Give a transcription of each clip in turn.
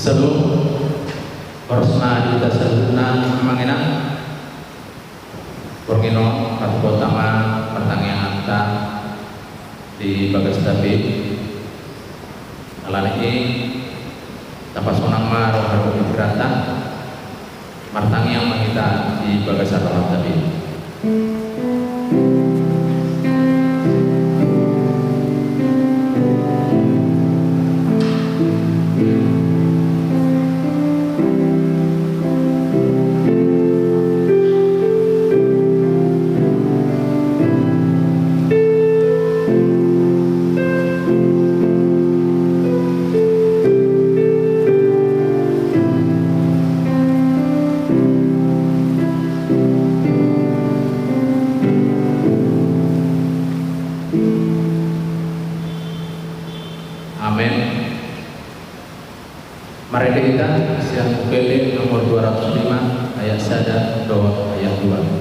Sebelum Korsna kita sebutna mangena Porgino atau utama pertanyaan anta di bagas tapi alam ini tapas sonang maro haru berata martang yang mengita di bagas alam tapi Mari kita siang UPD nomor 205 ayat 1 doa ayat 2.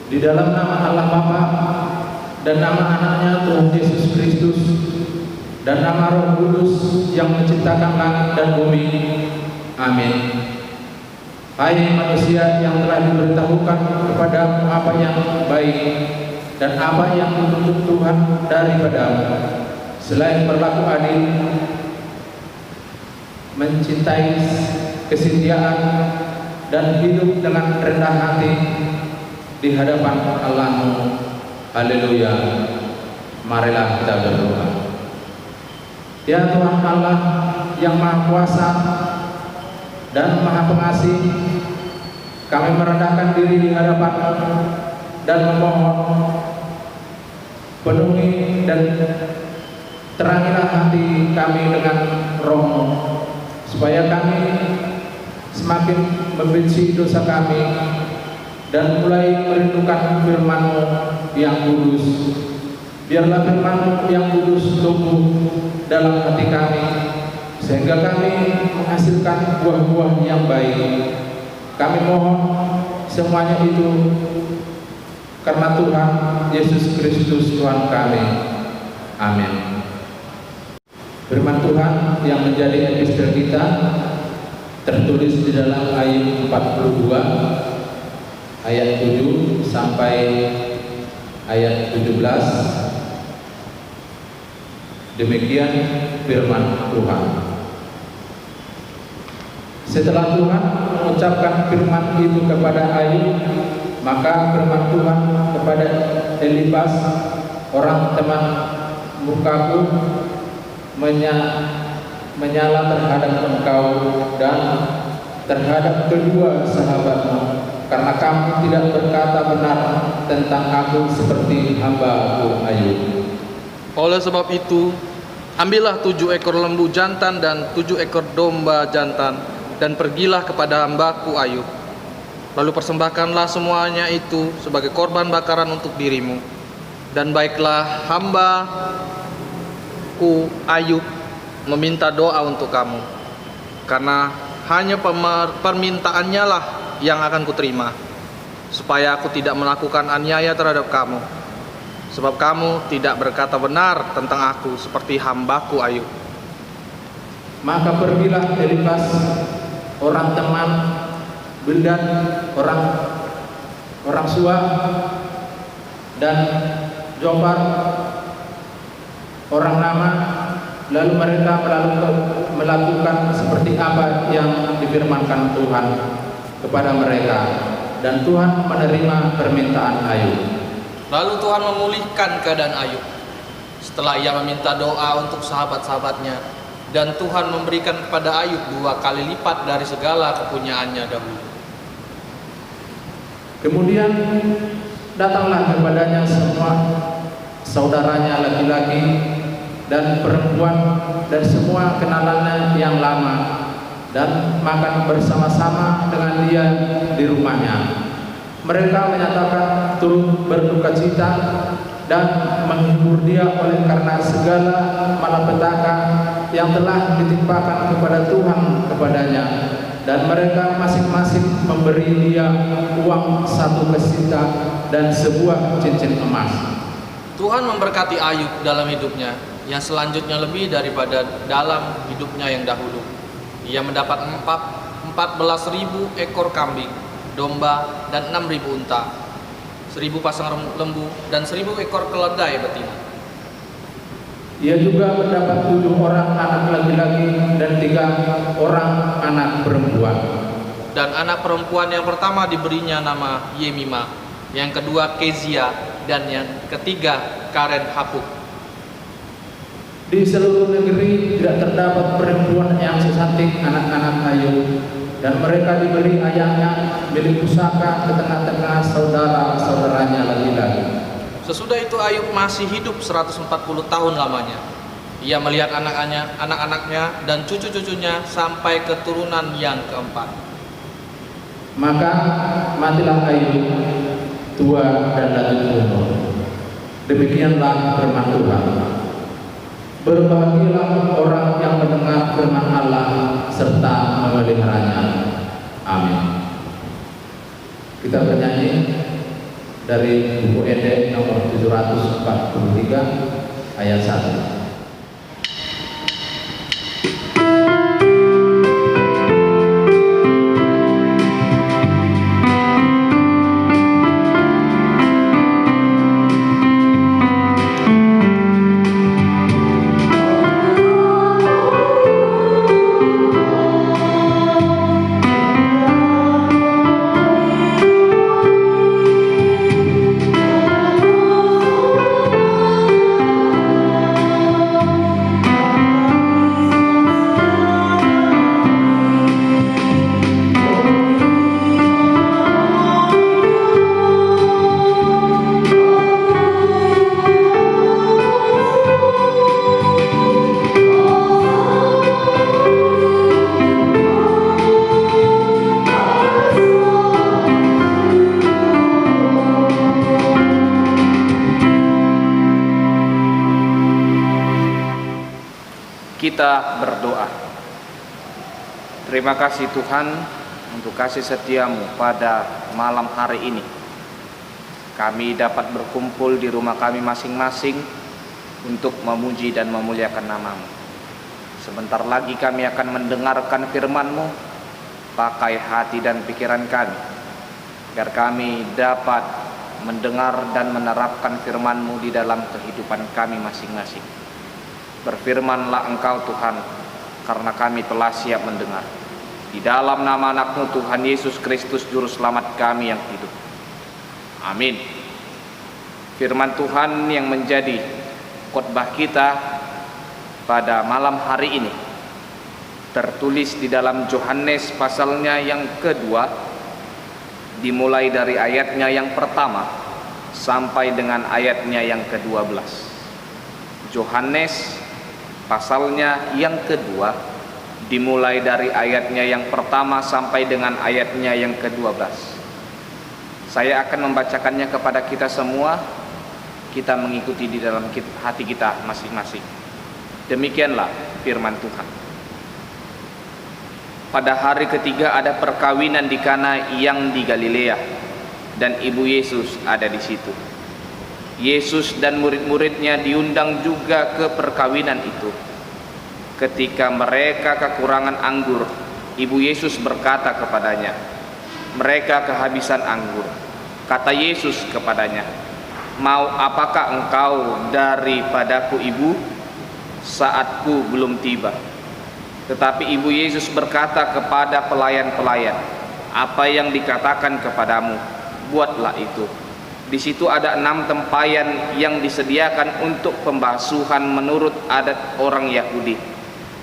Di dalam nama Allah Bapa dan nama anaknya Tuhan Yesus Kristus dan nama Roh Kudus yang menciptakan langit dan bumi. Amin. Hai manusia yang telah diberitahukan kepadamu apa yang baik dan apa yang dituntut Tuhan daripadamu, selain berlaku adil, mencintai kesetiaan dan hidup dengan rendah hati di hadapan Allahmu. Haleluya. Marilah kita berdoa. Ya Tuhan Allah yang Maha Kuasa dan Maha Pengasih, kami merendahkan diri di hadapan-Mu dan memohon penuhi dan terangilah hati kami dengan Roh-Mu, supaya kami semakin membenci dosa kami dan mulai merindukan firman-Mu yang kudus. Biarlah firman-Mu yang kudus tumbuh dalam hati kami, sehingga kami menghasilkan buah-buah yang baik. Kami mohon semuanya itu karena Tuhan Yesus Kristus Tuhan kami. Amin. Firman Tuhan yang menjadi epistel kita tertulis di dalam ayat 42 ayat 7 sampai ayat 17. Demikian firman Tuhan. Setelah Tuhan mengucapkan firman itu kepada Ayub, maka firman Tuhan kepada Elifas, orang teman mukaku, menyala terhadap engkau dan terhadap kedua sahabatmu, karena kamu tidak berkata benar tentang aku seperti hamba-Ku Ayub. Oleh sebab itu, ambillah 7 ekor lembu jantan dan 7 ekor domba jantan, dan pergilah kepada hamba-Ku Ayub. Lalu persembahkanlah semuanya itu sebagai korban bakaran untuk dirimu. Dan baiklah hamba-Ku Ayub meminta doa untuk kamu, karena hanya permintaannya lah yang akan kuterima, supaya aku tidak melakukan aniaya terhadap kamu. sebab kamu tidak berkata benar tentang aku seperti hambaku Ayub. Maka pergilah Elifas orang teman, Bildad orang Suah, dan Jofar orang Nama, lalu mereka melakukan seperti apa yang difirmankan Tuhan kepada mereka, dan Tuhan menerima permintaan Ayub. Lalu Tuhan memulihkan keadaan Ayub setelah ia meminta doa untuk sahabat-sahabatnya, dan Tuhan memberikan kepada Ayub 2 kali lipat dari segala kepunyaannya dahulu. Kemudian datanglah kepadanya semua saudaranya laki-laki dan perempuan dan semua kenalannya yang lama, dan makan bersama-sama dengan dia di rumahnya. Mereka menyatakan turut berduka cita dan menghibur dia oleh karena segala malapetaka yang telah ditimpakan kepada Tuhan kepadanya, dan mereka masing-masing memberi dia uang 1 kesita dan sebuah cincin emas. Tuhan memberkati Ayub dalam hidupnya, yang selanjutnya lebih daripada dalam hidupnya yang dahulu. Ia mendapat 14.000 ekor kambing, domba, dan 6.000 unta, 1.000 pasang lembu, dan 1.000 ekor keledai betina. Ia juga mendapat 7 orang anak laki-laki dan 3 orang anak perempuan. Dan anak perempuan yang pertama diberinya nama Yemima, yang kedua Kezia, dan yang ketiga Karen Hapuk. Di seluruh negeri tidak terdapat perempuan yang secantik anak-anak Ayub, dan mereka diberi ayahnya milik pusaka ke tengah-tengah saudara-saudaranya laki-laki. Sesudah itu Ayub masih hidup 140 tahun lamanya. Ia melihat anak-anaknya dan cucu-cucunya sampai keturunan yang keempat. Maka matilah Ayub tua dan lanjut umur. Demikianlah firman Tuhan. Berbahagialah orang yang mendengar firman Allah serta memeliharanya. Amin. Kita bernyanyi dari buku Ede nomor 743 ayat 1. Kita berdoa. Terima kasih Tuhan untuk kasih setiamu pada malam hari ini. Kami dapat berkumpul di rumah kami masing-masing untuk memuji dan memuliakan nama-Mu. Sebentar lagi kami akan mendengarkan firman-Mu. Pakai hati dan pikiran kami, agar kami dapat mendengar dan menerapkan firman-Mu di dalam kehidupan kami masing-masing. Berfirmanlah Engkau Tuhan, karena kami telah siap mendengar. Di dalam nama anak-Mu Tuhan Yesus Kristus Juru Selamat kami yang hidup. Amin. Firman Tuhan yang menjadi khotbah kita pada malam hari ini tertulis di dalam Yohanes pasalnya yang kedua, dimulai dari ayatnya yang pertama sampai dengan ayatnya yang ke-12. Yohanes pasalnya yang kedua, dimulai dari ayatnya yang pertama sampai dengan ayatnya yang ke-12. Saya akan membacakannya kepada kita semua. Kita mengikuti di dalam hati kita masing-masing. Demikianlah firman Tuhan. Pada hari ketiga ada perkawinan di Kana yang di Galilea, dan ibu Yesus ada di situ. Yesus dan murid-muridnya diundang juga ke perkawinan itu. Ketika mereka kekurangan anggur, ibu Yesus berkata kepadanya, "Mereka kehabisan anggur." Kata Yesus kepadanya, "Mau apakah engkau daripadaku, ibu? Saatku belum tiba." Tetapi ibu Yesus berkata kepada pelayan-pelayan, "Apa yang dikatakan kepadamu, buatlah itu." Di situ ada 6 tempayan yang disediakan untuk pembasuhan menurut adat orang Yahudi.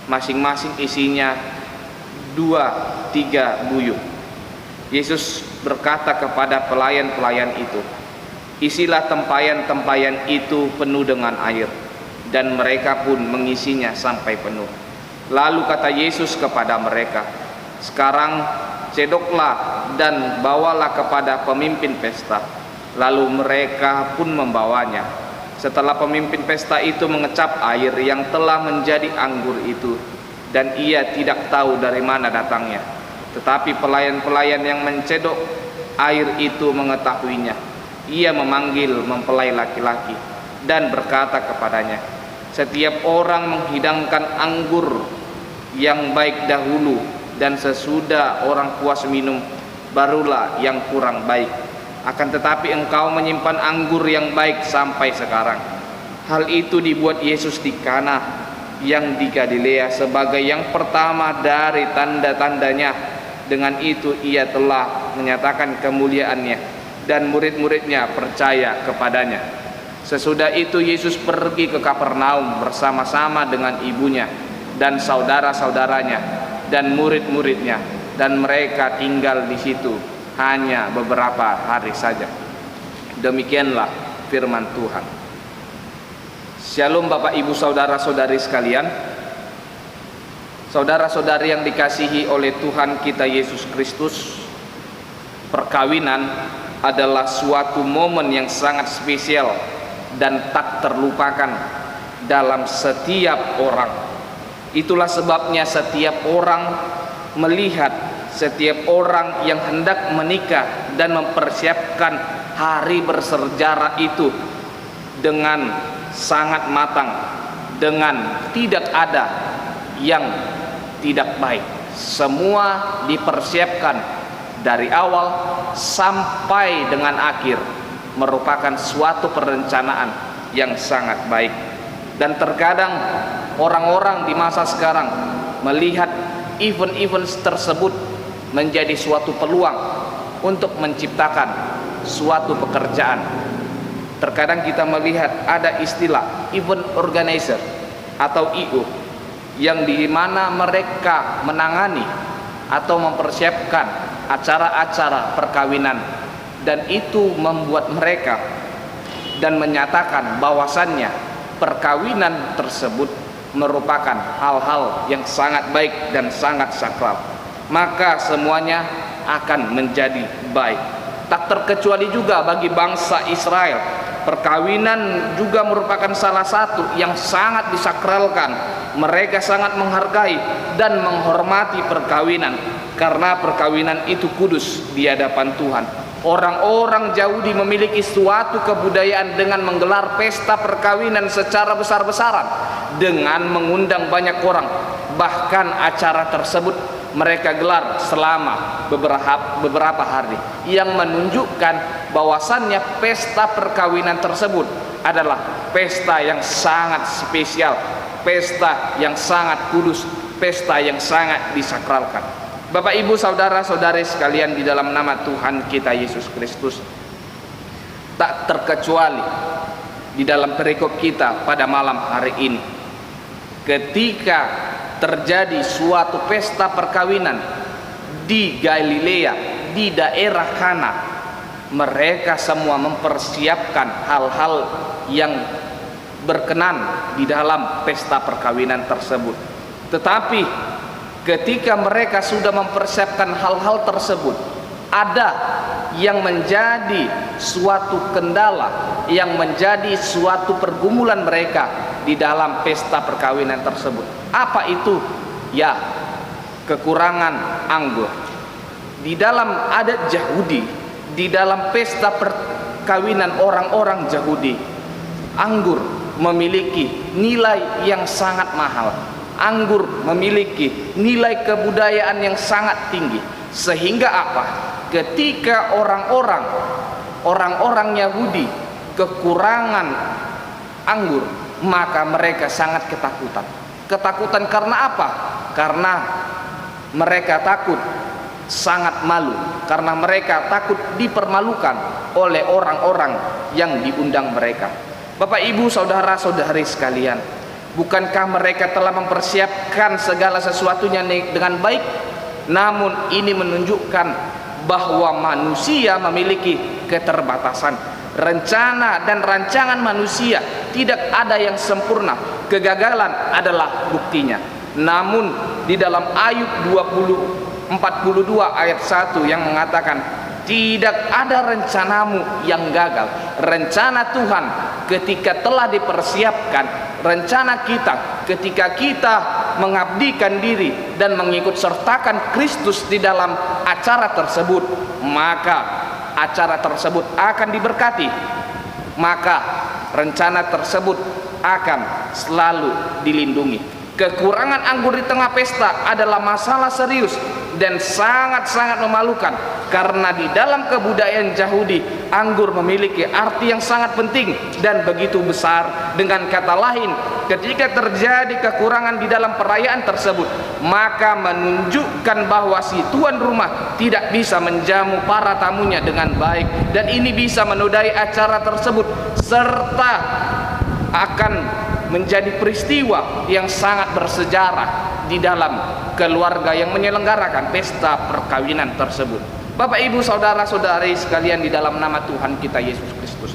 Masing-masing isinya 2-3 buyung. Yesus berkata kepada pelayan-pelayan itu, "Isilah tempayan-tempayan itu penuh dengan air." Dan mereka pun mengisinya sampai penuh. Lalu kata Yesus kepada mereka, "Sekarang cedoklah dan bawalah kepada pemimpin pesta." Lalu mereka pun membawanya. Setelah pemimpin pesta itu mengecap air yang telah menjadi anggur itu, dan ia tidak tahu dari mana datangnya. Tetapi pelayan-pelayan yang mencedok air itu mengetahuinya. Ia memanggil mempelai laki-laki dan berkata kepadanya, "Setiap orang menghidangkan anggur yang baik dahulu, dan sesudah orang puas minum, barulah yang kurang baik. Akan tetapi engkau menyimpan anggur yang baik sampai sekarang." Hal itu dibuat Yesus di Kana yang di Galilea sebagai yang pertama dari tanda-tandanya. Dengan itu ia telah menyatakan kemuliaannya, dan murid-muridnya percaya kepadanya. Sesudah itu Yesus pergi ke Kapernaum bersama-sama dengan ibunya dan saudara-saudaranya dan murid-muridnya, dan mereka tinggal di situ hanya beberapa hari saja. Demikianlah firman Tuhan. Shalom Bapak Ibu saudara-saudari sekalian. Saudara-saudari yang dikasihi oleh Tuhan kita Yesus Kristus, perkawinan adalah suatu momen yang sangat spesial dan tak terlupakan dalam setiap orang. Itulah sebabnya setiap orang melihat setiap orang yang hendak menikah dan mempersiapkan hari bersejarah itu dengan sangat matang, dengan tidak ada yang tidak baik. Semua dipersiapkan dari awal sampai dengan akhir, merupakan suatu perencanaan yang sangat baik. Dan terkadang orang-orang di masa sekarang melihat event-event tersebut menjadi suatu peluang untuk menciptakan suatu pekerjaan. Terkadang kita melihat ada istilah event organizer atau IO, yang di mana mereka menangani atau mempersiapkan acara-acara perkawinan, dan itu membuat mereka dan menyatakan bahwasannya perkawinan tersebut merupakan hal-hal yang sangat baik dan sangat sakral. Maka semuanya akan menjadi baik. Tak terkecuali juga bagi bangsa Israel, perkawinan juga merupakan salah satu yang sangat disakralkan. Mereka sangat menghargai dan menghormati perkawinan, karena perkawinan itu kudus di hadapan Tuhan. Orang-orang Yahudi memiliki suatu kebudayaan dengan menggelar pesta perkawinan secara besar-besaran dengan mengundang banyak orang. Bahkan acara tersebut mereka gelar selama beberapa hari, yang menunjukkan bahwasannya pesta perkawinan tersebut adalah pesta yang sangat spesial, pesta yang sangat kudus, pesta yang sangat disakralkan. Bapak Ibu saudara-saudari sekalian di dalam nama Tuhan kita Yesus Kristus, tak terkecuali di dalam perikop kita pada malam hari ini, ketika terjadi suatu pesta perkawinan di Galilea, di daerah Kana, mereka semua mempersiapkan hal-hal yang berkenan di dalam pesta perkawinan tersebut. Tetapi ketika mereka sudah mempersiapkan hal-hal tersebut, ada yang menjadi suatu kendala, yang menjadi suatu pergumulan mereka di dalam pesta perkawinan tersebut. Apa itu? Ya, kekurangan anggur. Di dalam adat Yahudi, di dalam pesta perkawinan orang-orang Yahudi. Anggur memiliki nilai yang sangat mahal. Anggur memiliki nilai kebudayaan yang sangat tinggi. Sehingga apa? Ketika orang-orang Yahudi kekurangan anggur, maka mereka sangat ketakutan. Ketakutan karena apa? Karena mereka takut, sangat malu, karena mereka takut dipermalukan oleh orang-orang yang diundang mereka. Bapak, Ibu, saudara-saudari sekalian, bukankah mereka telah mempersiapkan segala sesuatunya dengan baik? Namun ini menunjukkan bahwa manusia memiliki keterbatasan. Rencana dan rancangan manusia tidak ada yang sempurna. Kegagalan adalah buktinya. Namun di dalam Ayub 42 ayat 1 yang mengatakan, tidak ada rencanamu yang gagal. Rencana Tuhan ketika telah dipersiapkan, rencana kita ketika kita mengabdikan diri dan mengikut sertakan Kristus di dalam acara tersebut, maka acara tersebut akan diberkati. Maka rencana tersebut akan selalu dilindungi. Kekurangan anggur di tengah pesta adalah masalah serius dan sangat-sangat memalukan, karena di dalam kebudayaan Yahudi anggur memiliki arti yang sangat penting dan begitu besar. Dengan kata lain, ketika terjadi kekurangan di dalam perayaan tersebut, maka menunjukkan bahwa si tuan rumah tidak bisa menjamu para tamunya dengan baik, dan ini bisa menodai acara tersebut serta akan menjadi peristiwa yang sangat bersejarah di dalam keluarga yang menyelenggarakan pesta perkawinan tersebut. Bapak, Ibu, saudara-saudari sekalian di dalam nama Tuhan kita Yesus Kristus,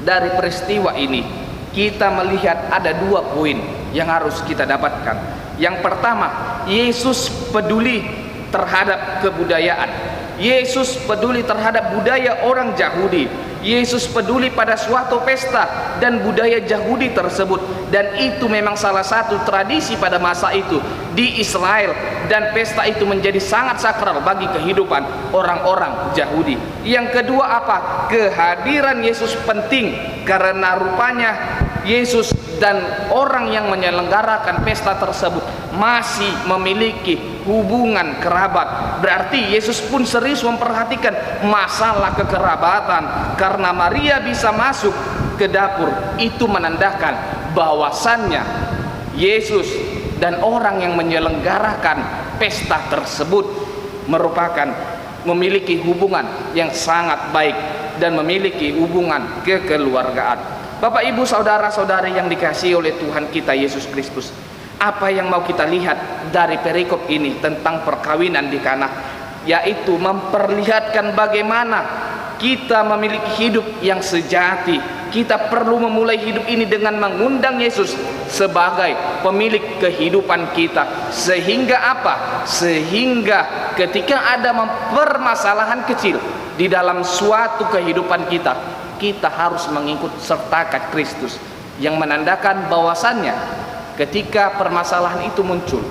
dari peristiwa ini kita melihat ada dua poin yang harus kita dapatkan. Yang pertama, Yesus peduli terhadap kebudayaan. Yesus peduli terhadap budaya orang Yahudi. Yesus peduli pada suatu pesta dan budaya Yahudi tersebut, dan itu memang salah satu tradisi pada masa itu di Israel, dan pesta itu menjadi sangat sakral bagi kehidupan orang-orang Yahudi. Yang kedua apa? Kehadiran Yesus penting, karena rupanya Yesus dan orang yang menyelenggarakan pesta tersebut masih memiliki hubungan kerabat. Berarti Yesus pun serius memperhatikan masalah kekerabatan. Karena Maria bisa masuk ke dapur, itu menandakan bahwasannya Yesus dan orang yang menyelenggarakan pesta tersebut merupakan memiliki hubungan yang sangat baik dan memiliki hubungan kekeluargaan. Bapak, Ibu, saudara-saudari yang dikasihi oleh Tuhan kita Yesus Kristus, apa yang mau kita lihat dari perikop ini tentang perkawinan di Kana? Yaitu memperlihatkan bagaimana kita memiliki hidup yang sejati. Kita perlu memulai hidup ini dengan mengundang Yesus sebagai pemilik kehidupan kita. Sehingga apa? Sehingga ketika ada permasalahan kecil di dalam suatu kehidupan kita, kita harus mengikut sertakan Kristus, yang menandakan bahwasannya ketika permasalahan itu muncul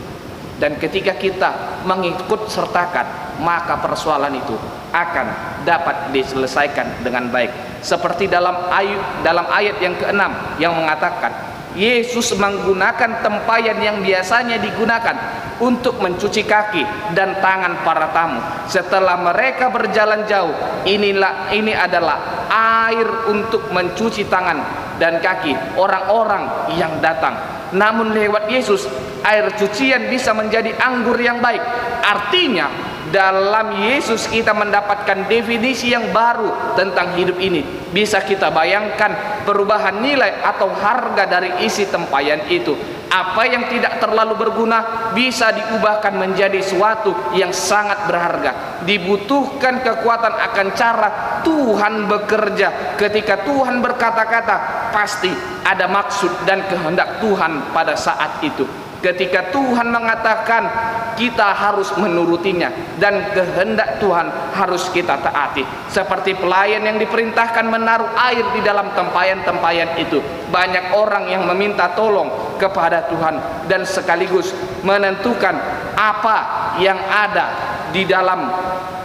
dan ketika kita mengikut sertakan, maka persoalan itu akan dapat diselesaikan dengan baik. Seperti dalam ayat yang ke-6 yang mengatakan, Yesus menggunakan tempayan yang biasanya digunakan untuk mencuci kaki dan tangan para tamu. Setelah mereka berjalan jauh, ini adalah air untuk mencuci tangan dan kaki orang-orang yang datang. Namun lewat Yesus, air cucian bisa menjadi anggur yang baik. Artinya dalam Yesus kita mendapatkan definisi yang baru tentang hidup ini. Bisa kita bayangkan perubahan nilai atau harga dari isi tempayan itu. Apa yang tidak terlalu berguna bisa diubahkan menjadi sesuatu yang sangat berharga. Dibutuhkan kekuatan akan cara Tuhan bekerja. Ketika Tuhan berkata-kata, pasti ada maksud dan kehendak Tuhan pada saat itu. Ketika Tuhan mengatakan, kita harus menurutinya, dan kehendak Tuhan harus kita taati. Seperti pelayan yang diperintahkan menaruh air di dalam tempayan-tempayan itu. Banyak orang yang meminta tolong kepada Tuhan dan sekaligus menentukan apa yang ada di dalam,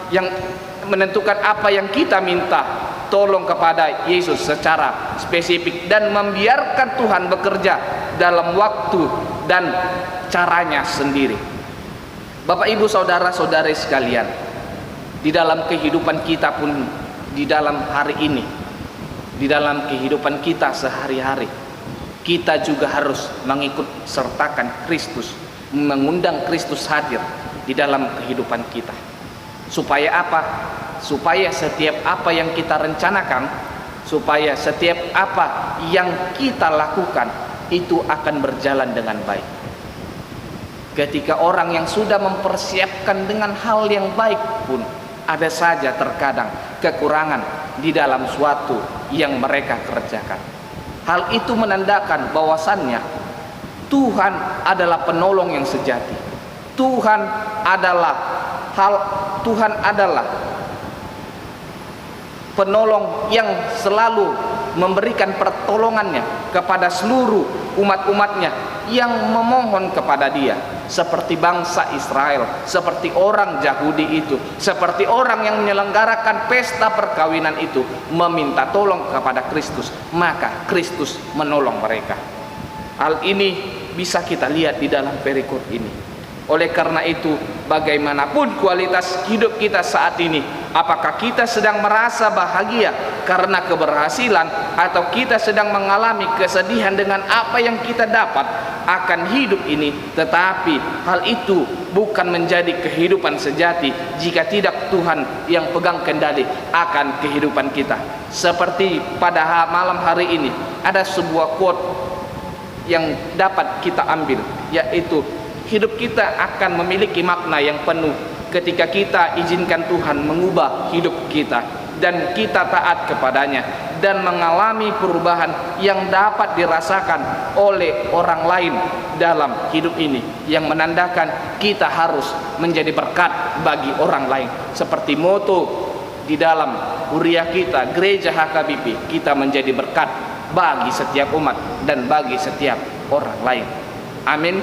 yang menentukan apa yang kita minta tolong kepada Yesus secara spesifik dan membiarkan Tuhan bekerja dalam waktu dan caranya sendiri. Bapak Ibu saudara-saudari sekalian, di dalam kehidupan kita pun, di dalam hari ini, di dalam kehidupan kita sehari-hari, kita juga harus mengikut sertakan Kristus, mengundang Kristus hadir di dalam kehidupan kita. Supaya apa? Supaya setiap apa yang kita rencanakan, supaya setiap apa yang kita lakukan itu akan berjalan dengan baik. Ketika orang yang sudah mempersiapkan dengan hal yang baik pun, ada saja terkadang kekurangan di dalam suatu yang mereka kerjakan. Hal itu menandakan bahwasannya Tuhan adalah penolong yang sejati. Tuhan adalah penolong yang selalu memberikan pertolongannya kepada seluruh umat-umatnya yang memohon kepada Dia, seperti bangsa Israel, seperti orang Yahudi itu, seperti orang yang menyelenggarakan pesta perkawinan itu meminta tolong kepada Kristus, maka Kristus menolong mereka. Hal ini bisa kita lihat di dalam perikop ini. Oleh karena itu, bagaimanapun kualitas hidup kita saat ini, apakah kita sedang merasa bahagia karena keberhasilan, atau kita sedang mengalami kesedihan dengan apa yang kita dapat akan hidup ini, tetapi hal itu bukan menjadi kehidupan sejati jika tidak Tuhan yang pegang kendali akan kehidupan kita. Seperti pada malam hari ini, ada sebuah quote yang dapat kita ambil, yaitu hidup kita akan memiliki makna yang penuh ketika kita izinkan Tuhan mengubah hidup kita dan kita taat kepadanya dan mengalami perubahan yang dapat dirasakan oleh orang lain dalam hidup ini, yang menandakan kita harus menjadi berkat bagi orang lain. Seperti moto di dalam huriah kita, Gereja HKBP, kita menjadi berkat bagi setiap umat dan bagi setiap orang lain. Amin.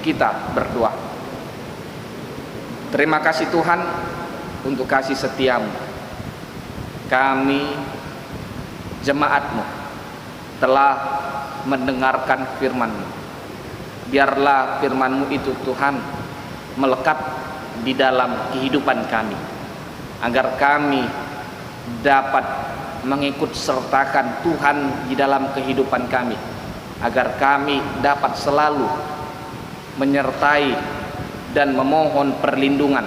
Kita berdoa. Terima kasih Tuhan untuk kasih setiamu. Kami jemaat-Mu telah mendengarkan firman-Mu. Biarlah firman-Mu itu Tuhan melekat di dalam kehidupan kami, agar kami dapat mengikut sertakan Tuhan di dalam kehidupan kami, agar kami dapat selalu menyertai dan memohon perlindungan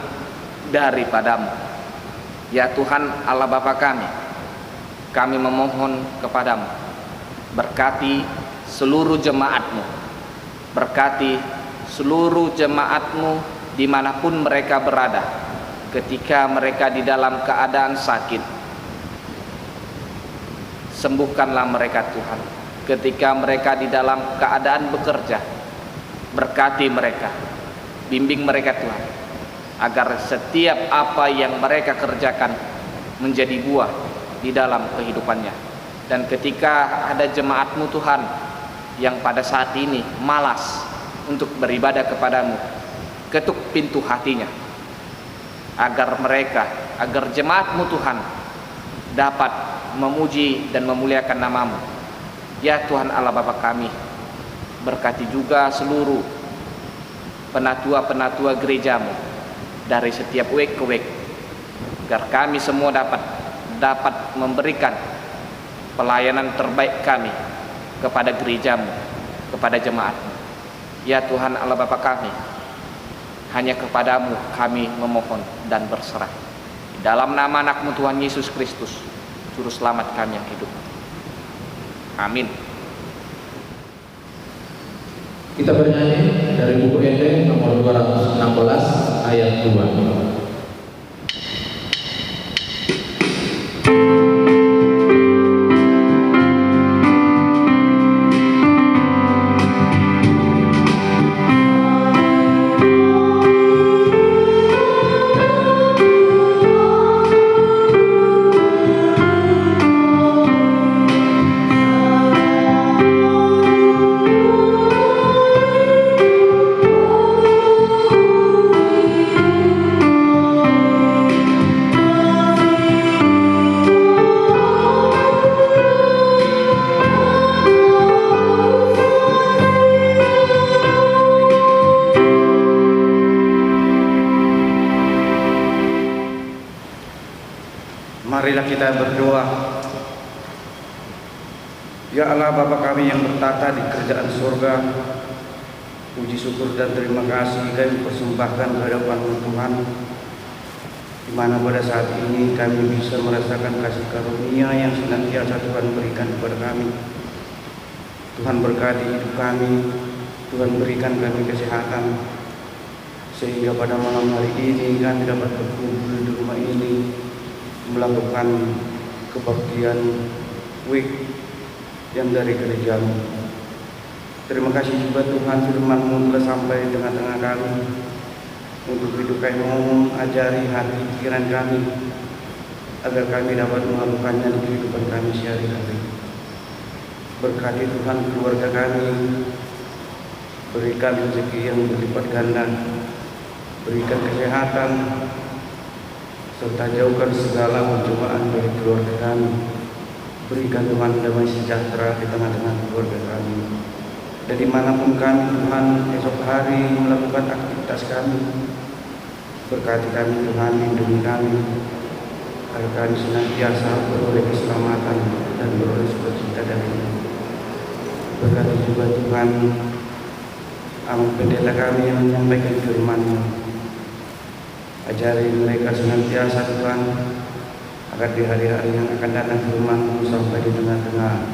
daripada-Mu. Ya Tuhan Allah Bapa kami memohon kepada-Mu, berkati seluruh jemaat-Mu, berkati seluruh jemaat-Mu dimanapun mereka berada. Ketika mereka di dalam keadaan sakit, sembuhkanlah mereka Tuhan. Ketika mereka di dalam keadaan bekerja, berkati mereka, bimbing mereka Tuhan, agar setiap apa yang mereka kerjakan menjadi buah di dalam kehidupannya. Dan ketika ada jemaat-Mu Tuhan yang pada saat ini malas untuk beribadah kepadamu, ketuk pintu hatinya, agar jemaat-Mu Tuhan dapat memuji dan memuliakan nama-Mu. Ya Tuhan Allah Bapa kami, berkati juga seluruh penatua-penatua gereja-Mu dari setiap wek ke wek, agar kami semua dapat memberikan pelayanan terbaik kami kepada gereja-Mu, kepada jemaat-Mu. Ya Tuhan Allah Bapa kami, hanya kepadamu kami memohon dan berserah. Di dalam nama anak-Mu Tuhan Yesus Kristus, Juru Selamat kami yang hidup. Amin. Kita bernyanyi dari buku Ende nomor 216 ayat 2. Marilah kita berdoa. Ya Allah, Bapa kami yang bertata di kerajaan surga, puji syukur dan terima kasih kami persembahkan kehadapan Tuhan, di mana pada saat ini kami bisa merasakan kasih karunia yang senantiasa Tuhan berikan kepada kami. Tuhan berkati hidup kami, Tuhan berikan kami kesehatan, sehingga pada malam hari ini kami dapat berkumpul di rumah ini melakukan kebaktian week yang dari gerejamu. Terima kasih juga Tuhan, firman-Mu telah sampai di tengah-tengah kami. Untuk hidup kami ajari hati pikiran kami, agar kami dapat melakukannya di kehidupan kami sehari-hari. Berkati Tuhan keluarga kami, berikan rezeki yang berlipat ganda, berikan kesehatan, serta jauhkan segala pencobaan dari keluarga kami. Berikan Tuhan damai sejahtera di tengah-tengah keluarga kami. Dan dimanapun kami Tuhan esok hari melakukan aktivitas kami, berkati kami Tuhan, lindungi kami, agar kami senantiasa beroleh keselamatan dan beroleh sukacita darimu. Berkati juga Tuhan pendeta kami yang menyampaikan firman-Mu. Ajari mereka senantiasa Tuhan, agar di hari-hari yang akan datang firman-Mu sampai di tengah-tengah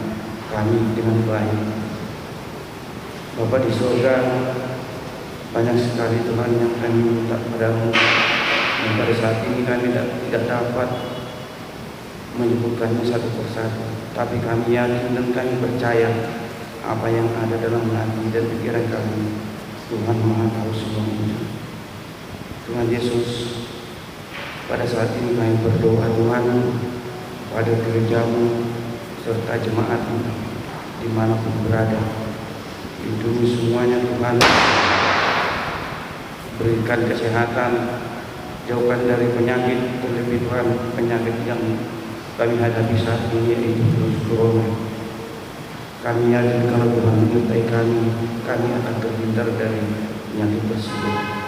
kami dengan baik. Bapa di surga, banyak sekali Tuhan yang kami minta padamu, dan pada saat ini kami tidak dapat menyebutkannya satu persatu, tapi kami yakin dan kami percaya apa yang ada dalam hati dan pikiran kami, Tuhan Maha Tahu semuanya. Tuhan Yesus, pada saat ini kami berdoa Tuhan pada gerejamu serta jemaat-Mu dimanapun berada. Lindungi semuanya Tuhan, berikan kesehatan, jauhkan dari penyakit, terlebih Tuhan penyakit yang kami hadapi saat ini, yaitu virus corona. Kami yakin kalau Tuhan menyertai kami akan terhindar dari penyakit tersebut.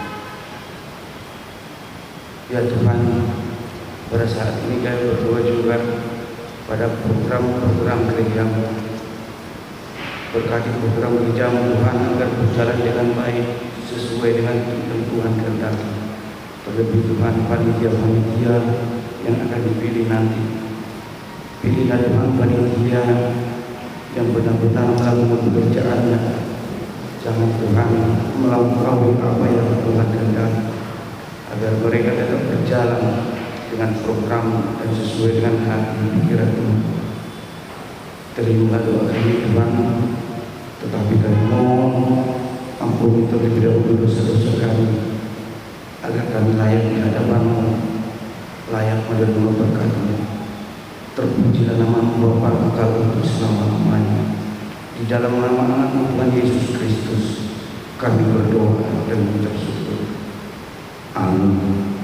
Ya Tuhan, pada saat ini kami berdoa juga pada program-program gereja-Mu. Berkati program gereja-Mu Tuhan, agar berjalan dengan baik sesuai dengan ketentuan kehendak. Terlebih Tuhan panitia-panitia yang akan dipilih nanti. Pilihlah Tuhan panitia yang benar-benar melakukan pekerjaannya. Jangan Tuhan melampaui apa yang Tuhan kehendaki, agar mereka tetap berjalan dengan program dan sesuai dengan hati pikiran Tuhan. Terima doa kami Tuhan, tetapi kami mohon ampuni terlebih dahulu dosa-dosa kami, agar kami layak di hadapan-Mu, layak menerima berkat-Mu. Terpujilah nama-Mu Bapa Engkau untuk selama-lamanya. Di dalam nama anak-Mu Tuhan Yesus Kristus kami berdoa dan mengucap syukur. Amin.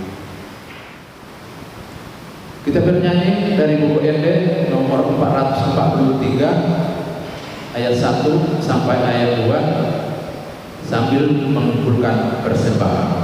Kita bernyanyi dari buku ND nomor 443 ayat 1 sampai ayat 2 sambil mengumpulkan persembahan.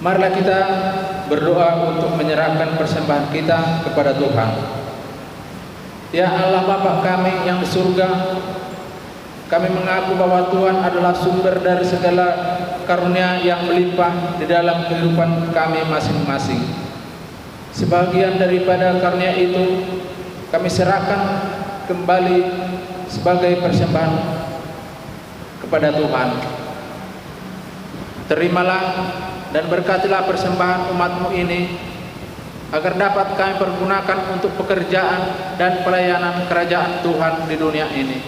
Marilah kita berdoa untuk menyerahkan persembahan kita kepada Tuhan. Ya Allah Bapa kami yang di surga, kami mengaku bahwa Tuhan adalah sumber dari segala karunia yang melimpah di dalam kehidupan kami masing-masing. Sebagian daripada karunia itu kami serahkan kembali sebagai persembahan kepada Tuhan. Terimalah dan berkatilah persembahan umat-Mu ini, agar dapat kami pergunakan untuk pekerjaan dan pelayanan kerajaan Tuhan di dunia ini.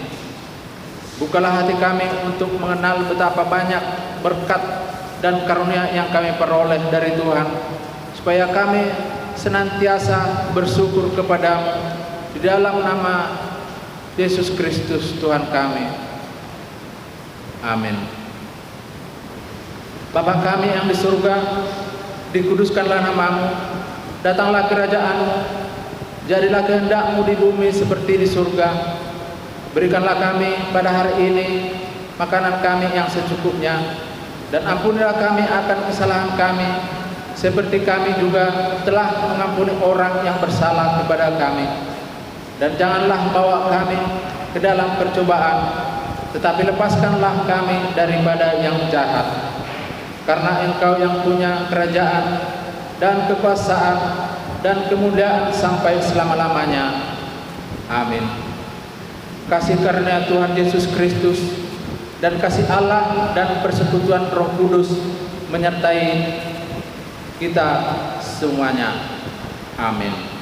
Bukalah hati kami untuk mengenal betapa banyak berkat dan karunia yang kami peroleh dari Tuhan, supaya kami senantiasa bersyukur kepada-Mu di dalam nama Yesus Kristus Tuhan kami. Amin. Bapa kami yang di surga, dikuduskanlah nama-Mu, datanglah kerajaan-Mu, jadilah kehendak-Mu di bumi seperti di surga. Berikanlah kami pada hari ini makanan kami yang secukupnya, dan ampunilah kami akan kesalahan kami, seperti kami juga telah mengampuni orang yang bersalah kepada kami. Dan janganlah bawa kami ke dalam percobaan, tetapi lepaskanlah kami daripada yang jahat. Karena Engkau yang punya kerajaan dan kekuasaan dan kemuliaan sampai selama-lamanya. Amin. Kasih karunia Tuhan Yesus Kristus dan kasih Allah dan persekutuan Roh Kudus menyertai kita semuanya. Amin.